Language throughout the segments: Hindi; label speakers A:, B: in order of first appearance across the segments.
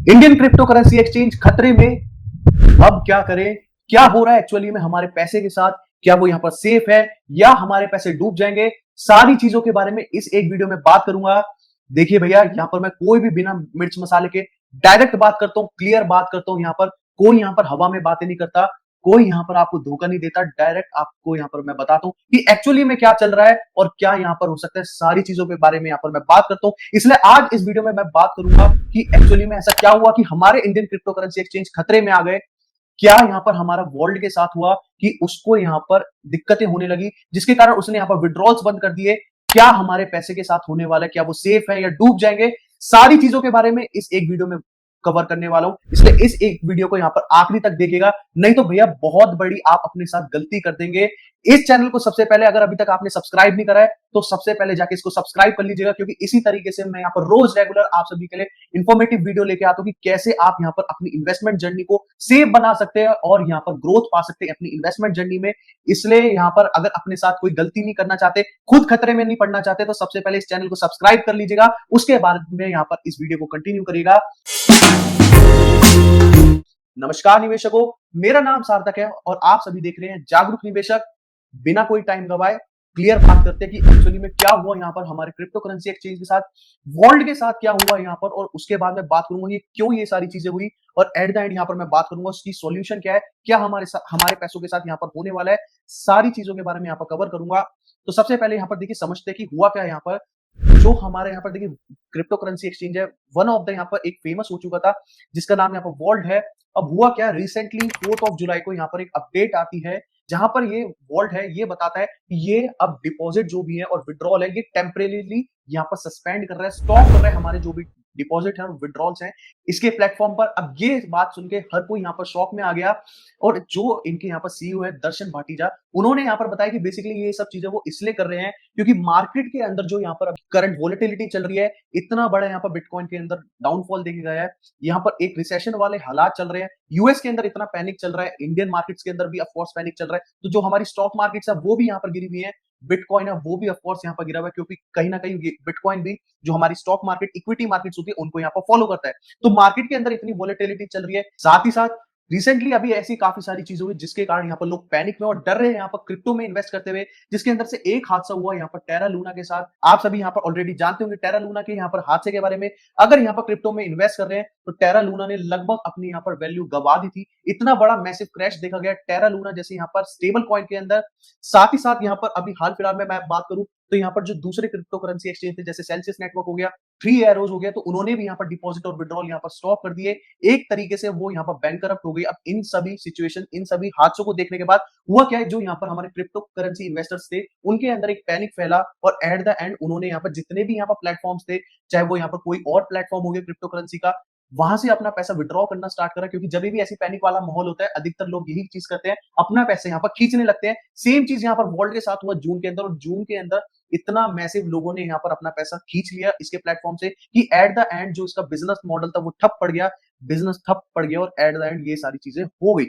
A: इंडियन क्रिप्टो करेंसी एक्सचेंज खतरे में। अब क्या करें? क्या हो रहा है एक्चुअली में हमारे पैसे के साथ? क्या वो यहां पर सेफ है या हमारे पैसे डूब जाएंगे? सारी चीजों के बारे में इस एक वीडियो में बात करूंगा। देखिए भैया, यहां पर मैं कोई भी बिना मिर्च मसाले के डायरेक्ट बात करता हूं, क्लियर बात करता हूं। यहां पर कोई यहां पर हवा में बातें नहीं करता, कोई यहां पर आपको धोखा नहीं देता। डायरेक्ट आपको यहां पर मैं बताता हूं कि एक्चुअली में क्या चल रहा है और क्या यहां पर हो सकता है। सारी चीजों के बारे में यहां पर मैं बात करता हूं। इसलिए आज इस वीडियो में मैं बात करूंगा कि एक्चुअली में ऐसा क्या हुआ कि हमारे इंडियन क्रिप्टो करेंसी एक्सचेंज खतरे में आ गए। क्या यहां पर हमारा वर्ल्ड के साथ हुआ कि उसको यहां पर दिक्कतें होने लगी, जिसके कारण उसने यहां पर विड्रॉल्स बंद कर दिए। क्या हमारे पैसे के साथ होने वाला है? क्या वो सेफ है या डूब जाएंगे? सारी चीजों के बारे में इस एक वीडियो में कवर करने वाला हूं। इसलिए इस एक वीडियो को यहां पर आखिरी तक देखिएगा, नहीं तो भैया बहुत बड़ी आप अपने साथ गलती कर देंगे। इस चैनल को सबसे पहले अगर अभी तक आपने सब्सक्राइब नहीं करा है तो सबसे पहले जाके इसको सब्सक्राइब कर लीजिएगा, क्योंकि इसी तरीके से मैं यहां पर रोज रेगुलर आप सभी के लिए इंफॉर्मेटिव वीडियो लेके आता हूं कि कैसे आप यहां पर अपनी इन्वेस्टमेंट जर्नी को सेफ बना सकते हैं और यहां पर ग्रोथ पा सकते हैं अपनी इन्वेस्टमेंट जर्नी में। इसलिए यहां पर अगर अपने साथ कोई गलती नहीं करना चाहते, खुद खतरे में नहीं पड़ना चाहते, तो सबसे पहले इस चैनल को सब्सक्राइब कर लीजिएगा। उसके बाद में यहां पर इस वीडियो को कंटिन्यू करिएगा। नमस्कार निवेशकों, मेरा नाम सार्थक है और आप सभी देख रहे हैं जागरूक निवेशक। बिना कोई टाइम गवाए क्लियर बात करते हैं कि एक्चुअली में क्या हुआ यहां पर हमारे क्रिप्टो करेंसी एक्सचेंज के साथ, वर्ल्ड के साथ क्या हुआ यहां पर, और उसके बाद में बात करूंगा कि क्यों ये सारी चीजें हुई, और एट द एंड यहां पर मैं बात करूंगा उसकी सॉल्यूशन क्या है, क्या हमारे पैसों के साथ यहां पर होने वाला है। सारी चीजों के बारे में यहां पर कवर करूंगा। तो सबसे पहले यहां पर देखिए समझते हैं कि हुआ क्या यहां पर। जो हमारे यहाँ पर देखिए क्रिप्टो करेंसी एक्सचेंज है, वन ऑफ द यहाँ पर एक फेमस हो चुका था जिसका नाम यहाँ पर वॉल्ट है। अब हुआ क्या, रिसेंटली 4 जुलाई को यहाँ पर एक अपडेट आती है जहां पर ये वॉल्ट है ये बताता है कि ये अब डिपॉजिट जो भी है और विड्रॉल है ये टेम्परेरीली यहाँ पर सस्पेंड कर रहा है, स्टॉप कर रहा है हमारे जो भी डिपॉजिट है और विड्रॉल्स हैं इसके प्लेटफॉर्म पर। अब ये बात सुन के हर कोई यहाँ पर शॉक में आ गया, और जो इनके यहाँ पर सीईओ है दर्शन भाटीजा, उन्होंने यहाँ पर बताया कि बेसिकली ये सब चीजें वो इसलिए कर रहे हैं क्योंकि मार्केट के अंदर जो यहाँ पर करंट वोलेटिलिटी चल रही है, इतना बड़ा यहाँ पर बिटकॉइन के अंदर डाउनफॉल देखा गया है। यहाँ पर एक रिसेशन वाले हालात चल रहे हैं, यूएस के अंदर इतना पैनिक चल रहा है, इंडियन मार्केट्स के अंदर भी ऑफ कोर्स पैनिक चल रहा है। तो जो हमारी स्टॉक मार्केट्स है वो भी यहाँ पर गिरी हुई है, बिटकॉइन है वो भी ऑफ कोर्स यहाँ पर गिरा हुआ है, क्योंकि कहीं ना कहीं बिटकॉइन भी जो हमारी स्टॉक मार्केट इक्विटी मार्केट्स होती है उनको यहाँ पर फॉलो करता है। तो मार्केट के अंदर इतनी वोलेटिलिटी चल रही है, साथ ही साथ रिसेंटली अभी ऐसी काफी सारी चीजें हुई जिसके कारण यहाँ पर लोग पैनिक में और डर रहे हैं यहाँ पर क्रिप्टो में इन्वेस्ट करते हुए, जिसके अंदर से एक हादसा हुआ यहाँ पर टेरा लूना के साथ। आप सभी यहाँ पर ऑलरेडी जानते होंगे टेरा लूना के यहाँ पर हादसे के बारे में। अगर यहाँ पर क्रिप्टो में इन्वेस्ट कर रहे हैं तो टेरा लूना ने लगभग अपनी यहाँ पर वैल्यू गवा दी थी। इतना बड़ा मैसिव क्रैश देखा गया टेरा लूना जैसे यहाँ पर स्टेबल कॉइन के अंदर। साथ ही साथ यहाँ पर अभी हाल फिलहाल में मैं बात करूं तो यहाँ पर जो दूसरे क्रिप्टो करेंसी एक्सचेंज थे जैसे सेल्सियस नेटवर्क हो गया, थ्री एरोज हो गया, तो उन्होंने भी यहाँ पर डिपॉजिट और विड्रॉल यहाँ पर स्टॉप कर दिए। एक तरीके से वो यहाँ पर बैंकरप्ट हो गई। अब इन सभी सिचुएशन, इन सभी हादसों को देखने के बाद हुआ क्या है, जो यहाँ पर हमारे क्रिप्टो करेंसी इन्वेस्टर्स थे उनके अंदर एक पैनिक फैला, और एट द एंड उन्होंने यहाँ पर जितने भी यहाँ पर प्लेटफॉर्म्स थे, चाहे वो यहाँ पर कोई और प्लेटफॉर्म हो गया क्रिप्टो करेंसी का, वहां से अपना पैसा विड्रॉ करना स्टार्ट करा। क्योंकि जब भी ऐसी पैनिक वाला माहौल होता है अधिकतर लोग यही चीज करते हैं, अपना पैसा यहाँ पर खींचने लगते हैं। सेम चीज यहाँ पर वर्ल्ड के साथ हुआ जून के अंदर, और जून के अंदर इतना मैसिव लोगों ने यहाँ पर अपना पैसा खींच लिया इसके प्लेटफॉर्म से कि एट द एंड जो इसका बिजनेस मॉडल था वो ठप पड़ गया, बिजनेस ठप पड़ गया, और एट द एंड ये सारी चीजें हो गई।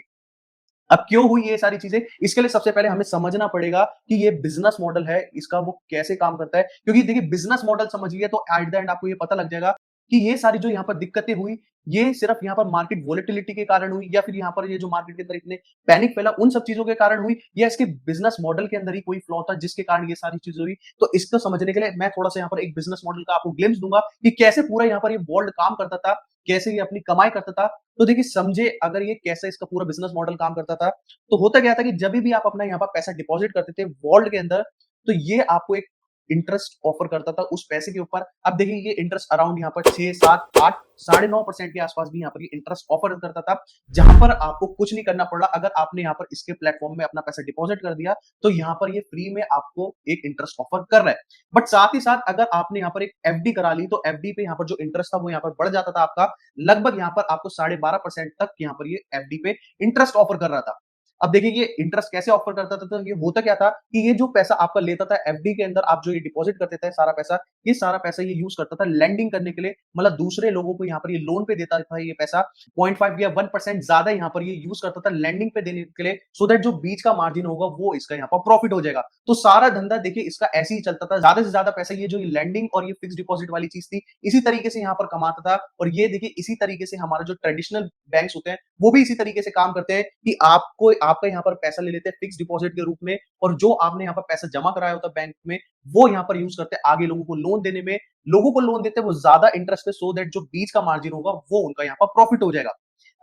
A: अब क्यों हुई ये सारी चीजें, इसके लिए सबसे पहले हमें समझना पड़ेगा कि ये बिजनेस मॉडल है इसका वो कैसे काम करता है। क्योंकि देखिए बिजनेस मॉडल समझ लिया तो एट द एंड आपको ये पता लग जाएगा कि ये सारी जो यहाँ पर दिक्कतें हुई ये सिर्फ यहाँ पर मार्केट वोलेटिलिटी के कारण हुई, या फिर यहाँ पर ये जो मार्केट के अंदर इतने पैनिक फैला उन सब चीजों के कारण हुई, या इसके बिजनेस मॉडल के अंदर ही कोई फ्लॉ था जिसके कारण ये सारी चीजें हुई। तो इसको समझने के लिए मैं थोड़ा सा यहाँ पर एक बिजनेस मॉडल का आपको ग्लिम्स दूंगा कि कैसे पूरा यहाँ पर ये वर्ल्ड काम करता था, कैसे ये अपनी कमाई करता था। तो देखिए समझे अगर ये कैसे इसका पूरा बिजनेस मॉडल काम करता था, तो होता क्या था कि जब भी आप अपना यहाँ पर पैसा डिपॉजिट करते थे वर्ल्ड के अंदर, तो ये आपको एक इंटरेस्ट ऑफर करता था उस पैसे के ऊपर। अब देखिए ये इंटरेस्ट अराउंड यहाँ पर 6, 7, 8, 9.5% के आसपास भी यहाँ पर ये इंटरेस्ट ऑफर करता था, जहां पर आपको कुछ नहीं करना पड़ रहा। अगर आपने यहाँ पर इसके प्लेटफॉर्म में अपना पैसा डिपॉजिट कर दिया तो यहाँ पर ये फ्री में आपको एक इंटरेस्ट ऑफर कर रहा है। बट साथ ही साथ अगर आपने यहाँ पर एक एफडी करा ली तो एफडी पे यहाँ पर जो इंटरेस्ट था वो यहाँ पर बढ़ जाता था आपका, लगभग यहाँ पर आपको 12.5% तक यहाँ पर ये एफडी पे इंटरेस्ट ऑफर कर रहा था। अब देखिए ये इंटरेस्ट कैसे ऑफर करता था, तो ये होता क्या था कि ये जो पैसा आपका लेता था एफडी के अंदर, आप जो ये डिपॉजिट करते थे सारा पैसा, ये सारा पैसा ये यूज करता था लेंडिंग करने के लिए, मतलब दूसरे लोगों को यहाँ पर ये लोन पे देता था ये पैसा, 0.5 या 1% ज्यादा यहाँ पर ये यूज करता था लेंडिंग पे देने के लिए, सो दैट जो बीच का मार्जिन होगा वो इसका यहाँ पर प्रॉफिट हो जाएगा। तो सारा धंधा देखिए इसका ऐसे ही चलता था, ज्यादा से ज्यादा पैसा ये जो लैंडिंग और ये फिक्स डिपॉजिट वाली चीज थी, इसी तरीके से यहाँ पर कमाता था। और ये देखिए इसी तरीके से हमारे जो ट्रेडिशनल बैंक्स होते हैं वो भी इसी तरीके से काम करते हैं कि आपको आपका यहाँ पर पैसा ले लेते हैं फिक्स डिपॉजिट के रूप में, और जो आपने यहाँ पर पैसा जमा कराया होता है बैंक में, वो यहाँ पर यूज करते हैं आगे लोगों को लोन देने में। लोगों को लोन देते हैं वो ज्यादा इंटरेस्ट पे, सो दैट जो बीच का मार्जिन होगा वो उनका यहाँ पर प्रॉफिट हो जाएगा।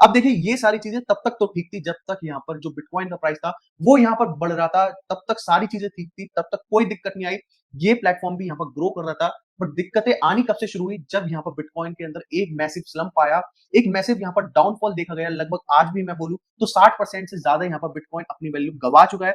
A: अब देखिए ये सारी चीजें तब तक तो ठीक थी जब तक यहाँ पर जो बिटकॉइन का प्राइस था वो यहाँ पर बढ़ रहा था, तब तक सारी चीजें ठीक थी, तब तक कोई दिक्कत नहीं आई। ये प्लेटफॉर्म भी यहाँ पर ग्रो कर रहा था। बट दिक्कतें आनी कब से शुरू हुई, जब यहाँ पर बिटकॉइन के अंदर एक मैसिव स्लंप आया, एक मैसिव यहाँ पर डाउनफॉल देखा गया। लगभग आज भी मैं बोलूं तो 60% से ज्यादा यहाँ पर बिटकॉइन अपनी वैल्यू गवा चुका है।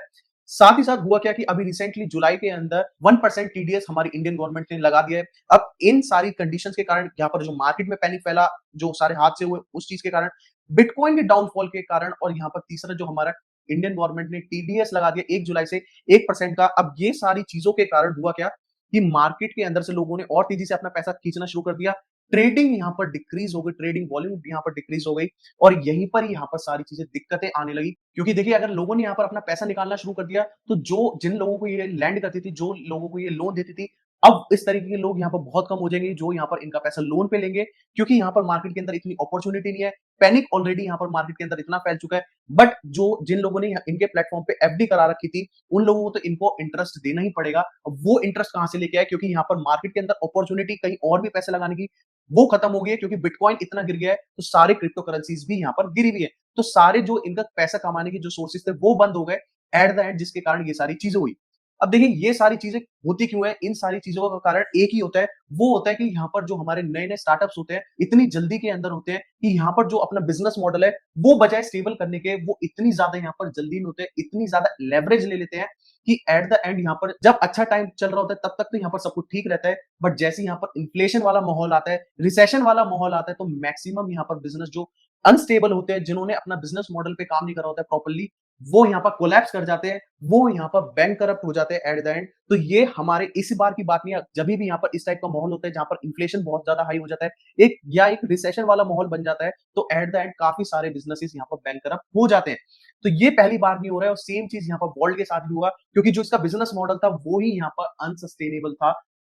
A: साथ ही साथ हुआ क्या कि अभी रिसेंटली जुलाई के अंदर 1% टीडीएस हमारी इंडियन गवर्नमेंट ने लगा दिया है। अब इन सारी कंडीशंस के कारण यहाँ पर जो मार्केट में पैनिक फैला, जो सारे हादसे हुए उस चीज के कारण, बिटकॉइन के डाउनफॉल के कारण, और यहाँ पर तीसरा जो हमारा इंडियन गवर्नमेंट ने टीडीएस लगा दिया 1 जुलाई से 1% का। अब ये सारी चीजों के कारण हुआ क्या कि मार्केट के अंदर से लोगों ने और तेजी से अपना पैसा खींचना शुरू कर दिया। ट्रेडिंग यहाँ पर डिक्रीज हो गई, ट्रेडिंग वॉल्यूम यहाँ पर डिक्रीज हो गई, और यहीं पर यहाँ पर सारी चीजें दिक्कतें आने लगी। क्योंकि देखिए अगर लोगों ने यहाँ पर अपना पैसा निकालना शुरू कर दिया, तो जो जिन लोगों को ये लैंड करती थी, जो लोगों को ये लोन देती थी, अब इस तरीके के लोग यहाँ पर बहुत कम हो जाएंगे जो यहाँ पर इनका पैसा लोन पे लेंगे, क्योंकि यहाँ पर मार्केट के अंदर इतनी अपॉर्चुनिटी नहीं है। पैनिक ऑलरेडी यहाँ पर मार्केट के अंदर इतना फैल चुका है। बट जो जिन लोगों ने इनके प्लेटफॉर्म पे एफडी करा रखी थी, उन लोगों को तो इनको इंटरेस्ट देना ही पड़ेगा। अब वो इंटरेस्ट कहां से लेके आए, क्योंकि यहाँ पर मार्केट के अंदर अपॉर्चुनिटी कहीं और भी पैसे लगाने की वो खत्म हो गई है, क्योंकि बिटकॉइन इतना गिर गया है, तो सारे क्रिप्टो करेंसीज भी यहाँ पर गिरी हुई है। तो सारे जो इनका पैसा कमाने के जो सोर्सेस थे वो बंद हो गए एट द एंड, जिसके कारण ये सारी चीजें हुई। अब देखिए ये सारी चीजें होती क्यों है, इन सारी चीजों का कारण एक ही होता है, वो होता है कि यहाँ पर जो हमारे नए नए स्टार्टअप्स होते हैं इतनी जल्दी के अंदर होते हैं कि यहाँ पर जो अपना बिजनेस मॉडल है वो बजाय स्टेबल करने के, वो इतनी ज्यादा यहाँ पर जल्दी में होते हैं, इतनी ज्यादा लेवरेज ले लेते हैं कि एट द एंड यहाँ पर जब अच्छा टाइम चल रहा होता है तब तक तो यहाँ पर सब कुछ ठीक रहता है। बट जैसे यहाँ पर इन्फ्लेशन वाला माहौल आता है, रिसेशन वाला माहौल आता है, तो मैक्सिमम यहाँ पर बिजनेस जो अनस्टेबल होते हैं, जिन्होंने अपना बिजनेस मॉडल पे काम नहीं करा होता है प्रॉपर्ली, वो यहाँ पर कोलैप्स कर जाते हैं, वो यहाँ पर बैंक करप्ट हो जाते हैं एट द एंड। तो ये हमारे इसी बार की बात नहीं है, जब भी यहाँ पर इस टाइप का माहौल होता है जहां पर इन्फ्लेशन बहुत ज्यादा हाई हो जाता है, एक रिसेशन वाला माहौल बन जाता है, तो एट द एंड काफी सारे बिजनेसेस यहाँ पर बैंक करप्ट हो जाते हैं। तो ये पहली बार नहीं हो रहा है, और सेम चीज यहाँ पर वर्ल्ड के साथ भी हुआ, क्योंकि जो इसका बिजनेस मॉडल था वो ही यहाँ पर अनसस्टेनेबल था,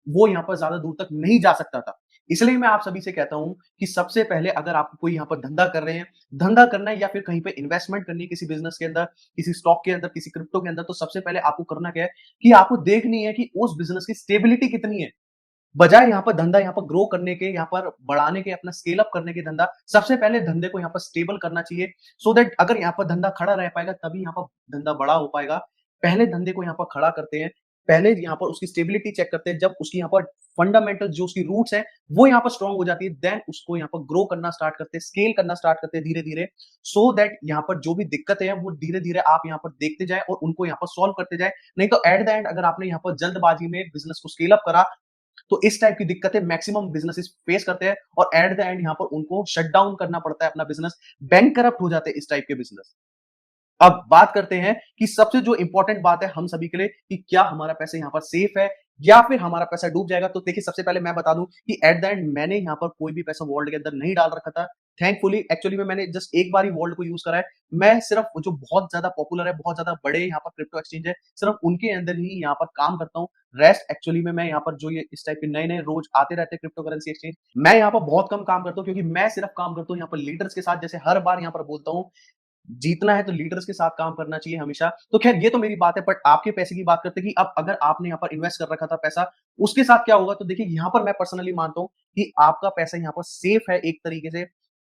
A: वो यहाँ पर ज्यादा दूर तक नहीं जा सकता था। इसलिए मैं आप सभी से कहता हूं कि सबसे पहले अगर आप कोई यहाँ पर धंधा कर रहे हैं, धंधा करना है या फिर कहीं पे इन्वेस्टमेंट करनी है किसी बिजनेस के अंदर, किसी स्टॉक के अंदर, किसी क्रिप्टो के अंदर, तो सबसे पहले आपको करना क्या है कि आपको देखनी है कि उस बिजनेस की स्टेबिलिटी कितनी है। बजाय यहाँ पर धंधा यहाँ पर ग्रो करने के, यहाँ पर बढ़ाने के, अपना स्केल अप करने के धंधा, सबसे पहले धंधे को यहाँ पर स्टेबल करना चाहिए, सो दैट अगर यहाँ पर धंधा खड़ा रह पाएगा तभी यहाँ पर धंधा बड़ा हो पाएगा। पहले धंधे को यहाँ पर खड़ा करते हैं, पहले यहाँ पर उसकी स्टेबिलिटी चेक करते हैं, जब उसकी यहाँ पर फंडामेंटल जो उसकी रूट्स है वो यहाँ पर स्ट्रांग हो जाती है, देन उसको यहाँ पर ग्रो करना स्टार्ट करते हैं, स्केल करना स्टार्ट करते हैं धीरे धीरे, सो दैट यहाँ पर जो भी दिक्कतें हैं वो धीरे धीरे आप यहाँ पर देखते जाए और उनको यहाँ पर सॉल्व करते जाए। नहीं तो एट द एंड अगर आपने यहाँ पर जल्दबाजी में बिजनेस को स्केल अप करा, तो इस टाइप की दिक्कतें मैक्सिमम बिजनेसेस फेस करते हैं, और एट द एंड यहाँ पर उनको शट डाउन करना पड़ता है अपना बिजनेस, बैंक करप्ट हो जाते हैं इस टाइप के बिजनेस। अब बात करते हैं कि सबसे जो इंपॉर्टेंट बात है हम सभी के लिए कि क्या हमारा पैसा यहाँ पर सेफ है या फिर हमारा पैसा डूब जाएगा। तो देखिए सबसे पहले मैं बता दूं कि एट द एंड मैंने यहाँ पर कोई भी पैसा वॉल्ट के अंदर नहीं डाल रखा था। थैंकफुली एक्चुअली में मैंने जस्ट एक बार ही वॉल्ट को यूज करा है। मैं सिर्फ जो बहुत ज्यादा पॉपुलर है, बहुत ज्यादा बड़े यहाँ पर क्रिप्टो एक्सचेंज है, सिर्फ उनके अंदर ही यहाँ पर काम करता हूँ। रेस्ट एक्चुअली में मैं यहाँ पर जो ये इस टाइप के नए नए रोज आते रहते हैं क्रिप्टो करेंसी एक्सचेंज, मैं यहाँ पर बहुत कम काम करता हूँ, क्योंकि मैं सिर्फ काम करता हूँ यहाँ पर लीडर्स के साथ। जैसे हर बार यहाँ पर बोलता हूँ, जीतना है तो लीडर्स के साथ काम करना चाहिए हमेशा। तो खैर ये तो मेरी बात है, बट आपके पैसे की बात करते हैं कि अब अगर आपने यहाँ पर इन्वेस्ट कर रखा था पैसा, उसके साथ क्या होगा। तो देखिए यहाँ पर मैं पर्सनली मानता हूँ कि आपका पैसा यहाँ पर सेफ है एक तरीके से।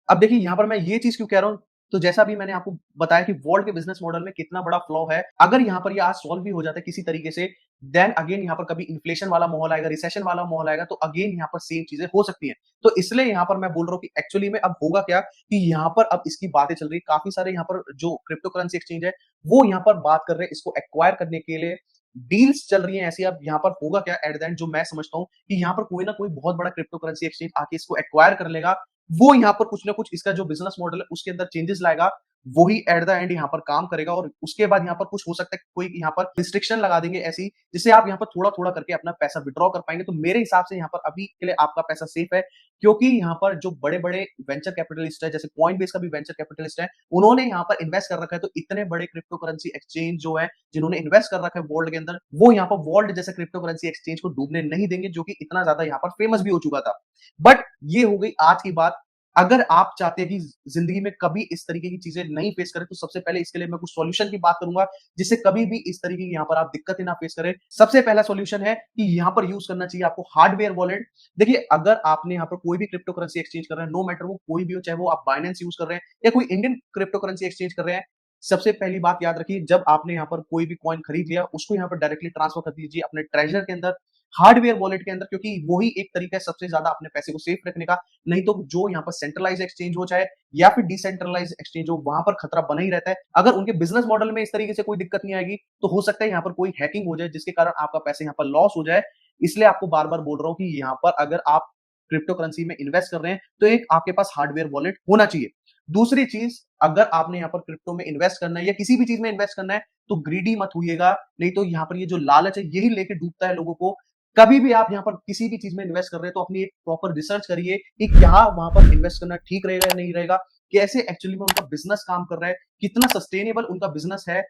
A: अब देखिए यहाँ पर मैं ये चीज क्यों कह रहा हूँ, तो जैसा भी मैंने आपको बताया कि वॉल्ट के बिजनेस मॉडल में कितना बड़ा फ्लॉ है, अगर यहाँ पर ये आज सॉल्व भी हो जाता है किसी तरीके से, देन अगेन यहाँ पर कभी इन्फ्लेशन वाला माहौल आएगा, रिसेशन वाला माहौल आएगा, तो अगेन यहाँ पर सेम चीजें हो सकती हैं। तो इसलिए यहाँ पर मैं बोल रहा हूँ कि एक्चुअली में अब होगा क्या कि यहाँ पर अब इसकी बातें चल रही है, काफी सारे यहाँ पर जो क्रिप्टो करेंसी एक्सचेंज है वो यहाँ पर बात कर रहे हैं इसको एक्वायर करने के लिए, डील्स चल रही हैं ऐसी। अब यहाँ पर होगा क्या एट द एंड, जो मैं समझता हूँ कि यहाँ पर कोई ना कोई बहुत बड़ा क्रिप्टो करेंसी एक्सचेंज आके इसको एक्वायर कर लेगा, वो यहाँ पर कुछ ना कुछ इसका जो बिजनेस मॉडल है उसके अंदर चेंजेस लाएगा, वही एट द एंड यहाँ पर काम करेगा और उसके बाद यहाँ पर कुछ हो सकता है कोई यहाँ पर रिस्ट्रिक्शन लगा देंगे ऐसी जिससे आप यहाँ पर थोड़ा थोड़ा करके अपना पैसा विड्रॉ कर पाएंगे। तो मेरे हिसाब से यहाँ पर अभी के लिए आपका पैसा सेफ है, क्योंकि यहाँ पर जो बड़े बड़े वेंचर कैपिटलिस्ट है, जैसे कॉइनबेस का भी वेंचर कैपिटलिस्ट है, उन्होंने यहाँ पर इन्वेस्ट कर रखा है। तो इतने बड़े क्रिप्टो करेंसी एक्सचेंज जो है जिन्होंने इन्वेस्ट कर रखा है वर्ल्ड के अंदर, वो यहाँ पर वर्ल्ड जैसे क्रिप्टो करेंसी एक्सचेंज को डूबने नहीं देंगे, जो कि इतना ज्यादा यहाँ पर फेमस भी हो चुका था। बट ये हो गई आज की बात। अगर आप चाहते हैं कि जिंदगी में कभी इस तरीके की चीजें नहीं फेस करें, तो सबसे पहले इसके लिए मैं कुछ सॉल्यूशन की बात करूंगा, जिससे कभी भी इस तरीके की यहाँ पर आप दिक्कतें ना फेस करें। सबसे पहला सॉल्यूशन है कि यहाँ पर यूज करना चाहिए आपको हार्डवेयर वॉलेट। देखिए, अगर आपने यहाँ पर कोई भी क्रिप्टो करेंसी एक्सचेंज कर रहे हैं, नो मैटर वो कोई भी हो, चाहे वो आप बाइनेंस यूज कर रहे हैं या कोई इंडियन क्रिप्टो करेंसी एक्सचेंज कर रहे हैं, सबसे पहली बात याद रखिए, जब आपने यहाँ पर कोई भी कॉइन खरीद लिया, उसको यहाँ पर डायरेक्टली ट्रांसफर कर दीजिए अपने ट्रेजर के अंदर, हार्डवेयर वॉलेट के अंदर, क्योंकि वही एक तरीका है सबसे ज्यादा अपने पैसे को सेफ रखने का। नहीं तो जो यहाँ पर सेंट्रलाइज एक्सचेंज हो चाहे या फिर डिसेंट्रलाइज एक्सचेंज हो, वहां पर खतरा बना ही रहता है। अगर उनके बिजनेस मॉडल में इस तरीके से कोई दिक्कत नहीं आएगी, तो हो सकता है यहाँ पर कोई हैकिंग हो जाए जिसके कारण आपका पैसा यहाँ पर लॉस हो जाए। इसलिए आपको बार बार बोल रहा हूँ कि यहाँ पर अगर आप क्रिप्टो करेंसी में इन्वेस्ट कर रहे हैं, तो एक आपके पास हार्डवेयर वॉलेट होना चाहिए। दूसरी चीज, अगर आपने यहाँ पर क्रिप्टो में इन्वेस्ट करना है या किसी भी चीज में इन्वेस्ट करना है, तो ग्रीडी मत होइएगा। नहीं तो यहाँ पर ये जो लालच है, यही लेके डूबता है लोगों को। कभी भी आप यहाँ पर किसी भी चीज में इन्वेस्ट कर रहे हैं, तो अपनी एक प्रॉपर रिसर्च करिए कि क्या वहां पर इन्वेस्ट करना ठीक रहेगा या नहीं रहेगा, कैसे एक्चुअली में उनका बिजनेस काम कर रहा है, कितना सस्टेनेबल उनका बिजनेस है,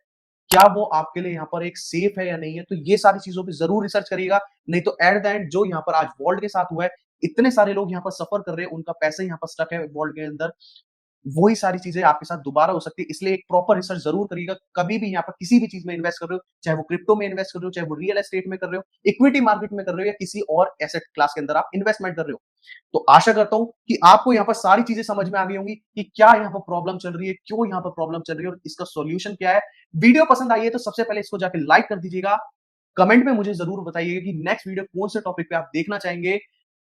A: क्या वो आपके लिए यहाँ पर एक सेफ है या नहीं है। तो ये सारी चीजों पे जरूर रिसर्च करिएगा। नहीं तो एट द एंड जो यहाँ पर आज वर्ल्ड के साथ हुआ है, इतने सारे लोग यहाँ पर सफर कर रहे हैं, उनका पैसा यहाँ पर स्टक है वर्ल्ड के अंदर, वही सारी चीजें आपके साथ दोबारा हो सकती है। इसलिए एक प्रॉपर रिसर्च जरूर करिएगा। कभी भी यहाँ पर किसी भी चीज में इन्वेस्ट कर रहे हो, चाहे वो क्रिप्टो में इन्वेस्ट कर रहे हो, चाहे वो रियल एस्टेट में कर रहे हो, इक्विटी मार्केट में कर रहे हो, या किसी और एसेट क्लास के अंदर आप इन्वेस्टमेंट कर रहे हो, तो आशा करता हूं कि आपको यहाँ पर सारी चीजें समझ में आ गई होंगी कि क्या यहाँ पर प्रॉब्लम चल रही है, क्यों यहाँ पर प्रॉब्लम चल रही है और इसका सॉल्यूशन क्या है। वीडियो पसंद आई है तो सबसे पहले इसको जाकर लाइक कर दीजिएगा। कमेंट में मुझे जरूर बताइएगा कि नेक्स्ट वीडियो कौन से टॉपिक पे आप देखना चाहेंगे।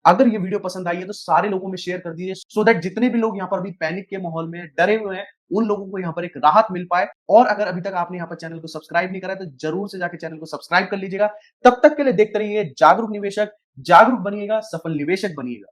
A: अगर ये वीडियो पसंद आई है तो सारे लोगों में शेयर कर दीजिए, सो दैट जितने भी लोग यहाँ पर अभी पैनिक के माहौल में डरे हुए हैं, उन लोगों को यहाँ पर एक राहत मिल पाए। और अगर अभी तक आपने यहाँ पर चैनल को सब्सक्राइब नहीं करा है, तो जरूर से जाकर चैनल को सब्सक्राइब कर लीजिएगा। तब तक के लिए देखते रहिए जागरूक निवेशक, जागरूक बनिएगा, सफल निवेशक बनिएगा।